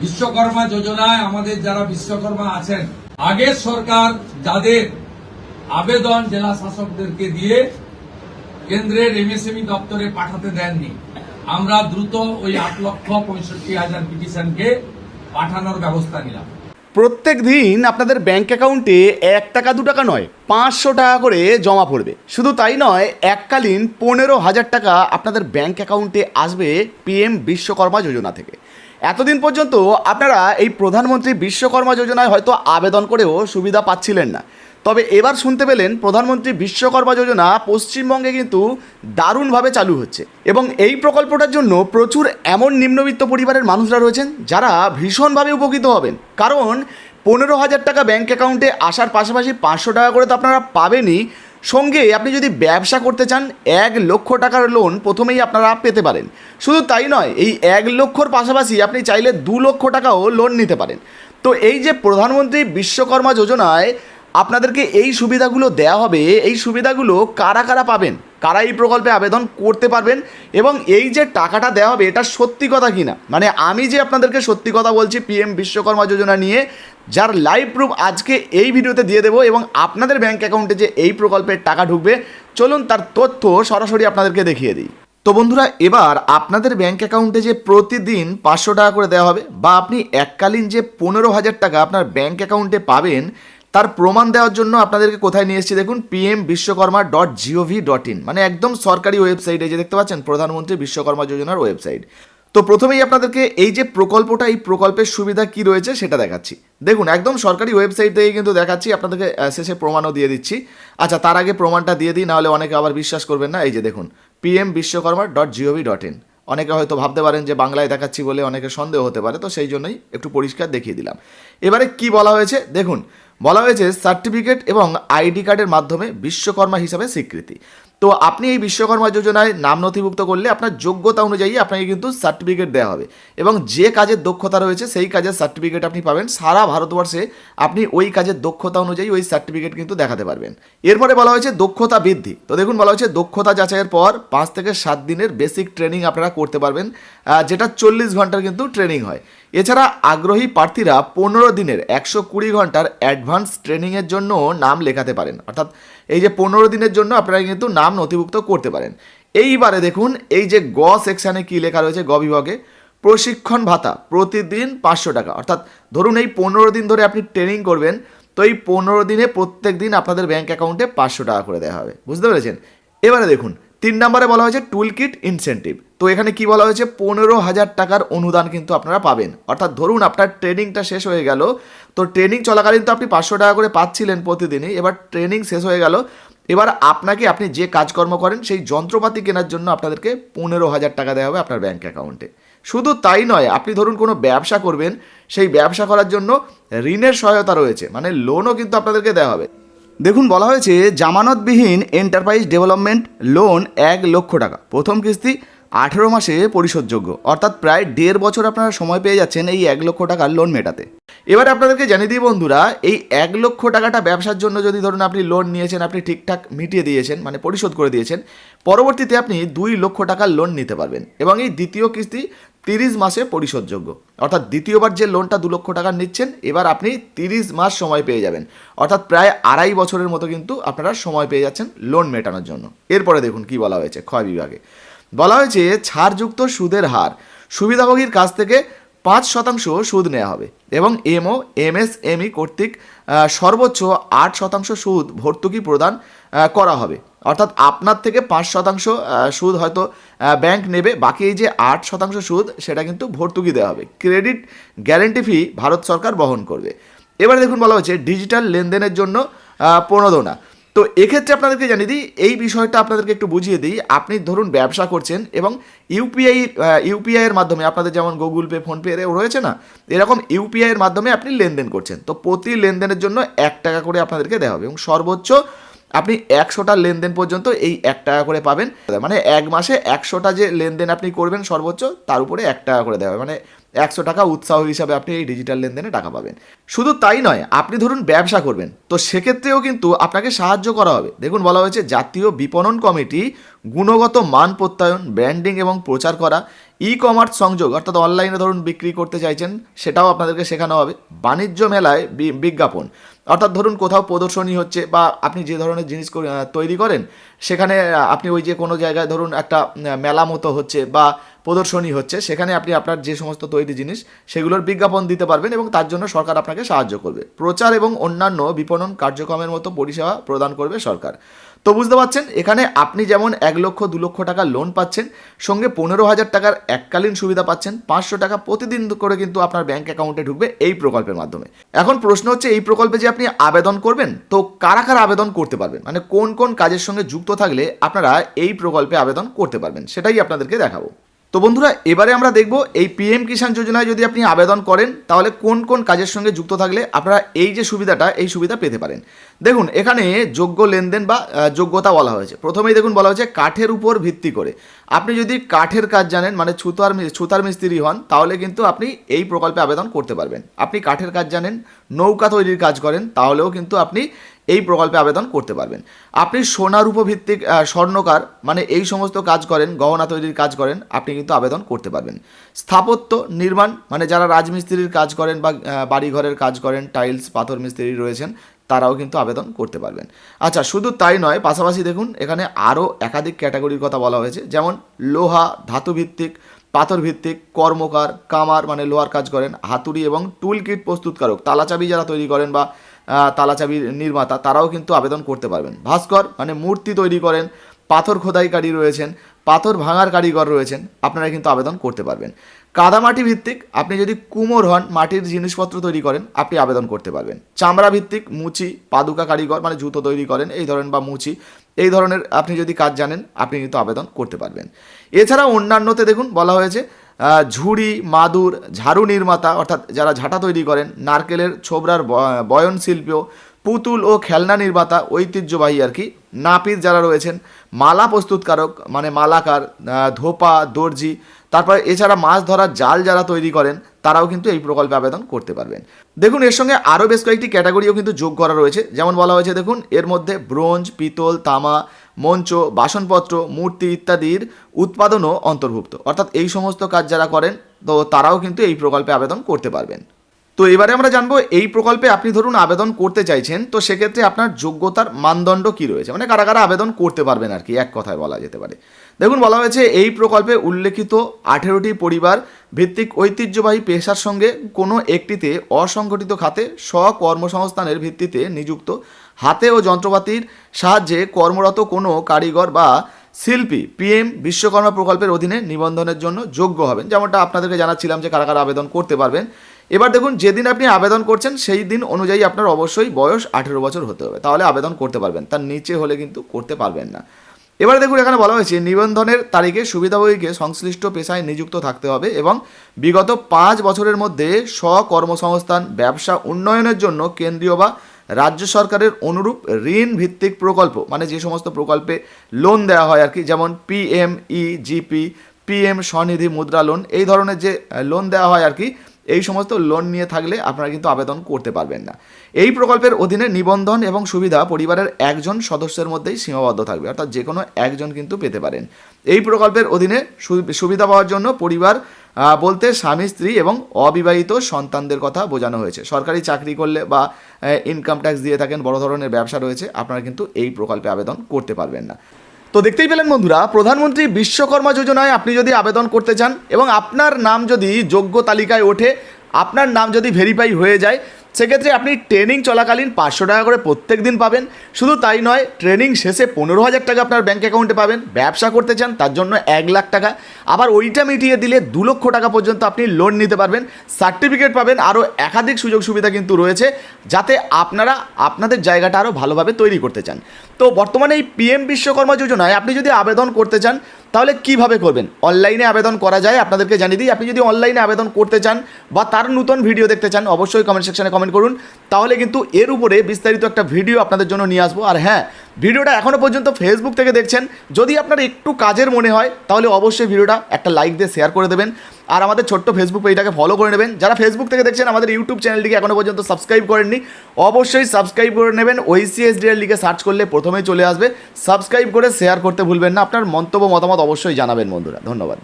বিশ্বকর্মা যোজনায় আমাদের যারা বিশ্বকর্মা আছেন, আগের সরকার যাদের আবেদন জেলা শাসকদেরকে দিয়ে কেন্দ্রের এমএসএমই দপ্তরে পাঠাতে দেননি, আমরা দ্রুত ওই 8,65,000 পিটিশনকে পাঠানোর ব্যবস্থা নিলাম। প্রত্যেক দিন আপনাদের ব্যাংক অ্যাকাউন্টে 1 টাকা 2 টাকা নয় 500 টাকা করে জমা পড়বে। শুধু তাই নয়, এককালীন 15,000 টাকা আপনাদের ব্যাংক অ্যাকাউন্টে আসবে পিএম বিশ্বকর্মা যোজনা থেকে। এতদিন পর্যন্ত আপনারা এই প্রধানমন্ত্রী বিশ্বকর্মা যোজনায় হয়তো আবেদন করেও সুবিধা পাচ্ছিলেন না, তবে এবার শুনতে পেলেন প্রধানমন্ত্রী বিশ্বকর্মা যোজনা পশ্চিমবঙ্গে কিন্তু দারুণভাবে চালু হচ্ছে এবং এই প্রকল্পটার জন্য প্রচুর এমন নিম্নবিত্ত পরিবারের মানুষরা রয়েছেন যারা ভীষণভাবে উপকৃত হবেন। কারণ 15,000 টাকা ব্যাঙ্ক অ্যাকাউন্টে আসার পাশাপাশি 500 টাকা করে তো আপনারা পাবেনই, সঙ্গে আপনি যদি ব্যবসা করতে চান 1 লক্ষ টাকার লোন প্রথমেই আপনারা পেতে পারেন। শুধু তাই নয়, এই 1 লক্ষর পাশাপাশি আপনি চাইলে 2 লক্ষ টাকাও লোন নিতে পারেন। তো এই যে প্রধানমন্ত্রী বিশ্বকর্মা যোজনায় আপনাদেরকে এই সুবিধাগুলো দেওয়া হবে, এই সুবিধাগুলো কারা কারা পাবেন, কারা এই প্রকল্পে আবেদন করতে পারবেন এবং এই যে টাকাটা দেওয়া হবে এটা সত্যি কথা কিনা, মানে আমি যে আপনাদেরকে সত্যি কথা বলছি পিএম বিশ্বকর্মা যোজনা নিয়ে, যার লাইভ প্রুফ আজকে এই ভিডিওতে দিয়ে দেবো এবং আপনাদের ব্যাঙ্ক অ্যাকাউন্টে যে এই প্রকল্পের টাকা ঢুকবে, চলুন তার তথ্য সরাসরি আপনাদেরকে দেখিয়ে দিই। তো বন্ধুরা, এবার আপনাদের ব্যাঙ্ক অ্যাকাউন্টে যে প্রতিদিন 500 টাকা করে দেওয়া হবে বা আপনি এককালীন যে 15,000 টাকা আপনার ব্যাঙ্ক অ্যাকাউন্টে পাবেন, তার প্রমাণ দেওয়ার জন্য আপনাদেরকে কোথায় নিয়ে এসেছি দেখুন, pmvishwakarma.gov.in, মানে একদম সরকারি ওয়েবসাইটে যে দেখতে পাচ্ছেন প্রধানমন্ত্রী বিশ্বকর্মা যোজনার ওয়েবসাইট। তো প্রথমেই আপনাদেরকে এই যে প্রকল্পটা, এই প্রকল্পের সুবিধা কি রয়েছে সেটা দেখাচ্ছি। দেখুন, একদম সরকারি ওয়েবসাইট থেকে কিন্তু দেখাচ্ছি, আপনাদেরকে শেষে প্রমাণও দিয়ে দিচ্ছি। আচ্ছা, তার আগে প্রমাণটা দিয়ে দিই, নাহলে অনেকে আবার বিশ্বাস করবেন না। এই যে দেখুন, pmvishwakarma.gov.in, অনেকে হয়তো ভাবতে পারেন যে বাংলায় দেখাচ্ছি বলে অনেকে সন্দেহ হতে পারে, তো সেই জন্যই একটু পরিষ্কার দেখিয়ে দিলাম। এবারে কি বলা হয়েছে দেখুন, বলা হয়েছে সার্টিফিকেট এবং আইডি কার্ডের মাধ্যমে বিশ্বকর্মা হিসাবে স্বীকৃতি। তো আপনি এই বিশ্বকর্মা যোজনায় নাম নথিভুক্ত করলে আপনার যোগ্যতা অনুযায়ী আপনাকে কিন্তু সার্টিফিকেট দেওয়া হবে এবং যে কাজের দক্ষতা রয়েছে সেই কাজের সার্টিফিকেট আপনি পাবেন। সারা ভারতবর্ষে আপনি ওই কাজের দক্ষতা অনুযায়ী ওই সার্টিফিকেট কিন্তু দেখাতে পারবেন। এরপরে বলা হয়েছে দক্ষতা বৃদ্ধি। তো দেখুন, বলা হয়েছে দক্ষতা যাচাইয়ের পর 5 থেকে 7 দিনের বেসিক ট্রেনিং আপনারা করতে পারবেন, যেটা 40 ঘন্টার কিন্তু ট্রেনিং হয়। এছাড়া আগ্রহী প্রার্থীরা 15 দিনের 120 ঘন্টার অ্যাডভান্স ট্রেনিংয়ের জন্য নাম লেখাতে পারেন। অর্থাৎ এই যে 15 দিনের জন্য আপনারা কিন্তু নাম নথিভুক্ত করতে পারেন। এইবারে দেখুন, এই যে গ সেকশানে কি লেখা রয়েছে, গ বিভাগে প্রশিক্ষণ ভাতা প্রতিদিন 500 টাকা। অর্থাৎ ধরুন এই 15 দিন ধরে আপনি ট্রেনিং করবেন, তো এই 15 দিনে প্রত্যেক দিন আপনাদের ব্যাঙ্ক অ্যাকাউন্টে 500 টাকা করে দেওয়া হবে। বুঝতে পেরেছেন? এবারে দেখুন 3 নম্বরে বলা হয়েছে টুল কিট ইনসেন্টিভ। তো এখানে কি বলা হয়েছে, 15,000 টাকার অনুদান কিন্তু আপনারা পাবেন। অর্থাৎ ধরুন আপনার ট্রেনিংটা শেষ হয়ে গেল, তো ট্রেনিং চলাকালীন তো আপনি 500 টাকা করে পাচ্ছিলেন প্রতিদিনই, এবার ট্রেনিং শেষ হয়ে গেল, এবার আপনাকে আপনি যে কাজকর্ম করেন সেই যন্ত্রপাতি কেনার জন্য আপনাদেরকে 15,000 টাকা দেওয়া হবে আপনার ব্যাঙ্ক অ্যাকাউন্টে। শুধু তাই নয়, আপনি ধরুন কোনো ব্যবসা করবেন, সেই ব্যবসা করার জন্য ঋণের সহায়তা রয়েছে, মানে লোনও কিন্তু আপনাদেরকে দেওয়া হবে। দেখুন, বলা হয়েছে জামানতবিহীন এন্টারপ্রাইজ ডেভেলপমেন্ট লোন 1 লক্ষ টাকা, প্রথম কিস্তি 18 মাসে পরিশোধযোগ্য। অর্থাৎ প্রায় 1.5 বছর আপনারা সময় পেয়ে যাচ্ছেন এই 1 লক্ষ টাকার লোন মেটাতে। এবারে আপনাদেরকে জানিয়ে দিই বন্ধুরা, এই 1 লক্ষ টাকাটা ব্যবসার জন্য যদি ধরুন আপনি লোন নিয়েছেন, আপনি ঠিকঠাক মিটিয়ে দিয়েছেন, মানে পরিশোধ করে দিয়েছেন, পরবর্তীতে আপনি 2 লক্ষ টাকার লোন নিতে পারবেন এবং এই দ্বিতীয় কিস্তি 30 মাসে পরিশোধযোগ্য। অর্থাৎ দ্বিতীয়বার যে লোনটা 2 লক্ষ টাকা নিচ্ছেন, এবার আপনি 30 মাস সময় পেয়ে যাবেন। অর্থাৎ প্রায় 2.5 বছরের মতো কিন্তু আপনারা সময় পেয়ে যাচ্ছেন লোন মেটানোর জন্য। এরপরে দেখুন কি বলা হয়েছে, ক্ষয় বিভাগে বলা হয়েছে ছাড়যুক্ত সুদের হার, সুবিধাভোগীর কাছ থেকে 5% সুদ নেওয়া হবে এবং এমও এমএসএমই কর্তৃক সর্বোচ্চ 8% সুদ ভর্তুকি প্রদান করা হবে। অর্থাৎ আপনার থেকে 5% সুদ হয়তো ব্যাংক নেবে, বাকি এই যে 8% সুদ সেটা কিন্তু ভর্তুকি দেওয়া হবে। ক্রেডিট গ্যারেন্টি ফি ভারত সরকার বহন করবে। এবারে দেখুন, বলা হচ্ছে ডিজিটাল লেনদেনের জন্য প্রণোদনা। তো এক্ষেত্রে আপনাদেরকে জানিয়ে দিই, এই বিষয়টা আপনাদেরকে একটু বুঝিয়ে দিই। আপনি ধরুন ব্যবসা করছেন এবং ইউপিআইয়ের মাধ্যমে, আপনাদের যেমন গুগল পে, ফোনপে রয়েছে না, এরকম ইউপিআইয়ের মাধ্যমে আপনি লেনদেন করছেন, তো প্রতি লেনদেনের জন্য 1 টাকা করে আপনাদেরকে দেওয়া হবে এবং সর্বোচ্চ আপনি 100টা লেনদেন পর্যন্ত এই 1 টাকা করে পাবেন। মানে 1 মাসে 100টা যে লেনদেন আপনি করবেন সর্বোচ্চ, তার উপরে 1 টাকা করে দেওয়া হবে, মানে 100 টাকা উৎসাহ হিসাবে আপনি এই ডিজিটাল লেনদেনে টাকা পাবেন। শুধু তাই নয়, আপনি ধরুন ব্যবসা করবেন, তো সেক্ষেত্রেও কিন্তু আপনাকে সাহায্য করা হবে। দেখুন, বলা হয়েছে জাতীয় বিপণন কমিটি গুণগত মান প্রত্যয়ন, ব্র্যান্ডিং এবং প্রচার করা, ই কমার্স সংযোগ অর্থাৎ অনলাইনে ধরুন বিক্রি করতে চাইছেন সেটাও আপনাদেরকে শেখানো হবে, বাণিজ্য মেলায় বিজ্ঞাপন অর্থাৎ ধরুন কোথাও প্রদর্শনী হচ্ছে বা আপনি যে ধরনের জিনিস তৈরি করেন সেখানে আপনি ওই যে কোনো জায়গায় ধরুন একটা মেলা মতো হচ্ছে বা প্রদর্শনী হচ্ছে, সেখানে আপনি আপনার যে সমস্ত তৈরি জিনিস সেগুলোর বিজ্ঞাপন দিতে পারবেন এবং তার জন্য সরকার আপনাকে সাহায্য করবে। প্রচার এবং অন্যান্য বিপণন কার্যক্রমের মতো পরিষেবা প্রদান করবে সরকার। তো বুঝতে পারছেন এখানে আপনি যেমন 1 লক্ষ 2 লক্ষ টাকা লোন পাচ্ছেন, সঙ্গে 15,000 টাকার এককালীন সুবিধা পাচ্ছেন, 500 টাকা প্রতিদিন করে কিন্তু আপনার ব্যাংক অ্যাকাউন্টে ঢুকবে এই প্রকল্পের মাধ্যমে। এখন প্রশ্ন হচ্ছে এই প্রকল্পে যে আপনি আবেদন করবেন তো কারা কারা আবেদন করতে পারবেন, মানে কোন কোন কাজের সঙ্গে যুক্ত থাকলে আপনারা এই প্রকল্পে আবেদন করতে পারবেন সেটাই আপনাদেরকে দেখাবো। তো বন্ধুরা এবারে আমরা দেখব এই পিএম কিষাণ যোজনায় যদি আপনি আবেদন করেন তাহলে কোন কোন কাজের সঙ্গে যুক্ত থাকলে আপনারা এই যে সুবিধাটা এই সুবিধা পেতে পারেন। দেখুন এখানে যোগ্য লেনদেন বা যোগ্যতা বলা হয়েছে। প্রথমেই দেখুন বলা হয়েছে কাঠের উপর ভিত্তি করে আপনি যদি কাঠের কাজ জানেন মানে ছুতার মিস্ত্রি হন তাহলে কিন্তু আপনি এই প্রকল্পে আবেদন করতে পারবেন। আপনি কাঠের কাজ জানেন, নৌকা তৈরির কাজ করেন তাহলেও কিন্তু আপনি এই প্রকল্পে আবেদন করতে পারবেন। আপনি সোনার উপভিত্তিক স্বর্ণকার মানে এই সমস্ত কাজ করেন, গহনা তৈরির কাজ করেন, আপনি কিন্তু আবেদন করতে পারবেন। স্থাপত্য নির্মাণ মানে যারা রাজমিস্ত্রির কাজ করেন বা বাড়িঘরের কাজ করেন, টাইলস পাথর মিস্ত্রি রয়েছেন তারাও কিন্তু আবেদন করতে পারবেন। আচ্ছা শুধু তাই নয়, পাশাপাশি দেখুন এখানে আরও একাধিক ক্যাটাগরির কথা বলা হয়েছে, যেমন লোহা ধাতুভিত্তিক, পাথর ভিত্তিক, কর্মকার, কামার মানে লোহার কাজ করেন, হাতুড়ি এবং টুল কিট প্রস্তুতকারক, তালাচাবি যারা তৈরি করেন বা তালাচাবির নির্মাতা তারাও কিন্তু আবেদন করতে পারবেন। ভাস্কর মানে মূর্তি তৈরি করেন, পাথর খোদাইকারী রয়েছেন, পাথর ভাঙার কারিগর রয়েছেন, আপনারা কিন্তু আবেদন করতে পারবেন। কাদামাটি ভিত্তিক আপনি যদি কুমোর হন, মাটির জিনিসপত্র তৈরি করেন, আপনি আবেদন করতে পারবেন। চামড়া ভিত্তিক মুচি, পাদুকা কারিগর মানে জুতো তৈরি করেন এই ধরনের বা মুচি এই ধরনের আপনি যদি কাজ জানেন আপনি কিন্তু আবেদন করতে পারবেন। এছাড়া অন্যান্যতে দেখুন বলা হয়েছে ঝুড়ি, মাদুর, ঝাড়ু নির্মাতা অর্থাৎ যারা ঝাঁটা তৈরি করেন, নারকেলের ছোবড়ার বয়ন শিল্প, পুতুল ও খেলনা নির্মাতা ঐতিহ্যবাহী আর কি, নাপিত যারা রয়েছেন, মালা প্রস্তুতকারক মানে মালাকার, ধোপা, দর্জি, তারপরে এছাড়া মাছ ধরার জাল যারা তৈরি করেন তারাও কিন্তু এই প্রকল্পে আবেদন করতে পারবেন। দেখুন এর সঙ্গে আরও বেশ কয়েকটি ক্যাটাগরিও কিন্তু যোগ করা রয়েছে, যেমন বলা হয়েছে দেখুন এর মধ্যে ব্রোঞ্জ, পিতল, তামা, মঞ্চ, বাসনপত্র, মূর্তি ইত্যাদির উৎপাদনও অন্তর্ভুক্ত, অর্থাৎ এই সমস্ত কাজ যারা করেন তো তারাও কিন্তু এই প্রকল্পে আবেদন করতে পারবেন। তো এবারে আমরা জানবো এই প্রকল্পে আপনি ধরুন আবেদন করতে চাইছেন তো সেক্ষেত্রে আপনার যোগ্যতার মানদণ্ড কি রয়েছে, মানে কারা কারা আবেদন করতে পারবেন আর কি এক কথায় বলা যেতে পারে। দেখুন বলা হয়েছে এই প্রকল্পে উল্লেখিত 18টি পরিবার ভিত্তিক ঐতিহ্যবাহী পেশার সঙ্গে কোনো একটিতে অসংগঠিত খাতে স্বকর্মসংস্থানের ভিত্তিতে নিযুক্ত হাতে ও যন্ত্রপাতির সাহায্যে কর্মরত কোনো কারিগর বা শিল্পী পিএম বিশ্বকর্মা প্রকল্পের অধীনে নিবন্ধনের জন্য যোগ্য হবেন। যেমনটা আপনাদেরকে জানাচ্ছিলাম যে কারা কারা আবেদন করতে পারবেন। এবার দেখুন যেদিন আপনি আবেদন করছেন সেই দিন অনুযায়ী আপনার অবশ্যই বয়স 18 বছর হতে হবে, তাহলে আবেদন করতে পারবেন, তার নিচে হলে কিন্তু করতে পারবেন না। এবার দেখুন এখানে বলা হয়েছে নিবন্ধনের তারিখে সুবিধাভোগীকে সংশ্লিষ্ট পেশায় নিযুক্ত থাকতে হবে এবং বিগত 5 বছরের মধ্যে স্বকর্মসংস্থান ব্যবসা উন্নয়নের জন্য কেন্দ্রীয় বা রাজ্য সরকারের অনুরূপ ঋণ ভিত্তিক প্রকল্প মানে যে সমস্ত প্রকল্পে লোন দেওয়া হয় আর কি, যেমন PMEGP, PM স্বনিধি মুদ্রা লোন এই ধরনের যে লোন দেওয়া হয় আর কি, এই সমস্ত লোন নিয়ে থাকলে আপনারা কিন্তু আবেদন করতে পারবেন না। এই প্রকল্পের অধীনে নিবন্ধন এবং সুবিধা পরিবারের একজন সদস্যের মধ্যেই সীমাবদ্ধ থাকবে, অর্থাৎ যে কোনো একজন কিন্তু পেতে পারেন। এই প্রকল্পের অধীনে সুবিধা পাওয়ার জন্য পরিবার বলতে স্বামী স্ত্রী এবং অবিবাহিত সন্তানদের কথা বোঝানো হয়েছে। সরকারি চাকরি করলে বা ইনকাম ট্যাক্স দিয়ে থাকেন, বড় ধরনের ব্যবসা রয়েছে, আপনারা কিন্তু এই প্রকল্পে আবেদন করতে পারবেন না। তো দেখতেই পেলেন বন্ধুরা, প্রধানমন্ত্রী বিশ্বকর্মা যোজনায় আপনি যদি আবেদন করতে চান এবং আপনার নাম যদি যোগ্য তালিকায় ওঠে, আপনার নাম যদি ভেরিফাই হয়ে যায়, সেক্ষেত্রে আপনি ট্রেনিং চলাকালীন 500 টাকা করে প্রত্যেক দিন পাবেন। শুধু তাই নয়, ট্রেনিং শেষে 15,000 টাকা আপনার ব্যাঙ্ক অ্যাকাউন্টে পাবেন। ব্যবসা করতে চান তার জন্য 1 লাখ টাকা, আবার ওইটা মিটিয়ে দিলে 2 লক্ষ টাকা পর্যন্ত আপনি লোন নিতে পারবেন, সার্টিফিকেট পাবেন, আরও একাধিক সুযোগ সুবিধা কিন্তু রয়েছে যাতে আপনারা আপনাদের জায়গাটা আরও ভালোভাবে তৈরি করতে চান। তো বর্তমানে এই পিএম বিশ্বকর্মা যোজনায় আপনি যদি আবেদন করতে চান তাহলে কিভাবে করবেন? অনলাইনে আবেদন করা যায়, আপনাদেরকে জানিয়ে দিই। আপনি যদি অনলাইনে আবেদন করতে চান বা তার নতুন ভিডিও দেখতে চান অবশ্যই কমেন্ট সেকশনে কমেন্ট করুন। তাহলে কিন্তু এর উপরে বিস্তারিত একটা ভিডিও আপনাদের জন্য নিয়ে আসবো। আর হ্যাঁ, ভিডিওটা এখনও পর্যন্ত ফেসবুক থেকে দেখছেন, যদি আপনার একটু কাজের মনে হয় তাহলে অবশ্যই ভিডিওটা একটা লাইক দিয়ে শেয়ার করে দেবেন, আর আমাদের ছোট্ট ফেসবুক পেজটাকে ফলো করে নেবেন। যারা ফেসবুক থেকে দেখছেন, আমাদের ইউটিউব চ্যানেলটিকে এখনও পর্যন্ত সাবস্ক্রাইব করেননি, অবশ্যই সাবস্ক্রাইব করে নেবেন। OECSDL লিখে সার্চ করলে প্রথমেই চলে আসবে। সাবস্ক্রাইব করে শেয়ার করতে ভুলবেন না। আপনার মন্তব্য মতামত অবশ্যই জানাবেন বন্ধুরা। ধন্যবাদ।